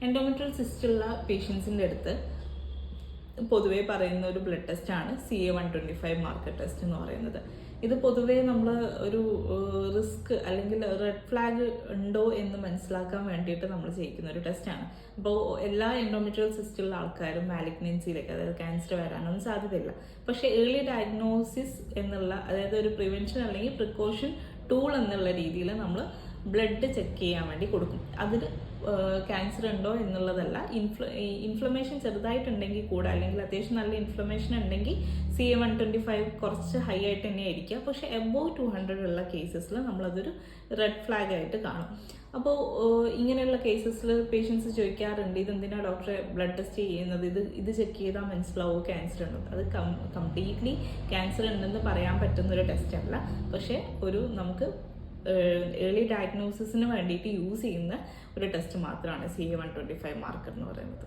Endometrial സിസ്റ്റുള്ള പേഷ്യൻസിൻ്റെ അടുത്ത് പൊതുവേ പറയുന്ന ഒരു ബ്ലഡ് ടെസ്റ്റാണ് CA-125 മാർക്കർ ടെസ്റ്റ് എന്ന് പറയുന്നത്. ഇത് പൊതുവേ നമ്മൾ ഒരു റിസ്ക് അല്ലെങ്കിൽ റെഡ് ഫ്ലാഗ് ഉണ്ടോ എന്ന് മനസ്സിലാക്കാൻ വേണ്ടിയിട്ട് നമ്മൾ ചെയ്യിക്കുന്ന ഒരു ടെസ്റ്റാണ്. അപ്പോൾ എല്ലാ എൻഡോമെട്രിയൽ സിസ്റ്റുള്ള ആൾക്കാരും മാലിഗ്നൻസിയിലേക്ക്, അതായത് ക്യാൻസർ വരാനൊന്നും സാധ്യതയില്ല. പക്ഷേ ഏർലി ഡയഗ്നോസിസ് എന്നുള്ള, അതായത് ഒരു പ്രിവെൻഷൻ അല്ലെങ്കിൽ പ്രിക്കോഷൻ ടൂൾ എന്നുള്ള രീതിയിൽ നമ്മൾ ബ്ലഡ് ചെക്ക് ചെയ്യാൻ വേണ്ടി കൊടുക്കും. അതിൽ ക്യാൻസർ ഉണ്ടോ എന്നുള്ളതല്ല, ഇൻഫ്ലമേഷൻ ചെറുതായിട്ടുണ്ടെങ്കിൽ കൂടെ, അല്ലെങ്കിൽ അത്യാവശ്യം നല്ല ഇൻഫ്ലമേഷൻ ഉണ്ടെങ്കിൽ CA-125 കുറച്ച് ഹൈ ആയിട്ട് തന്നെ ആയിരിക്കുക. പക്ഷേ എബോവ് 200 ഉള്ള കേസസിൽ നമ്മളതൊരു റെഡ് ഫ്ലാഗ് ആയിട്ട് കാണും. അപ്പോൾ ഇങ്ങനെയുള്ള കേസസിൽ പേഷ്യൻസ് ചോദിക്കാറുണ്ട്, ഇതെന്തിനാണ് ഡോക്ടറെ ബ്ലഡ് ടെസ്റ്റ് ചെയ്യുന്നത്, ഇത് ചെക്ക് ചെയ്താൽ മനസ്സിലാവും ക്യാൻസർ ഉണ്ടോ. അത് കംപ്ലീറ്റ്ലി ക്യാൻസർ ഉണ്ടെന്ന് പറയാൻ പറ്റുന്ന ഒരു ടെസ്റ്റ് അല്ല, പക്ഷേ നമുക്ക് ഏർലി ഡയഗ്നോസിസിന് വേണ്ടിയിട്ട് യൂസ് ചെയ്യുന്ന ഒരു ടെസ്റ്റ് മാത്രമാണ് CA-125 മാർക്കർ എന്ന് പറയുന്നത്.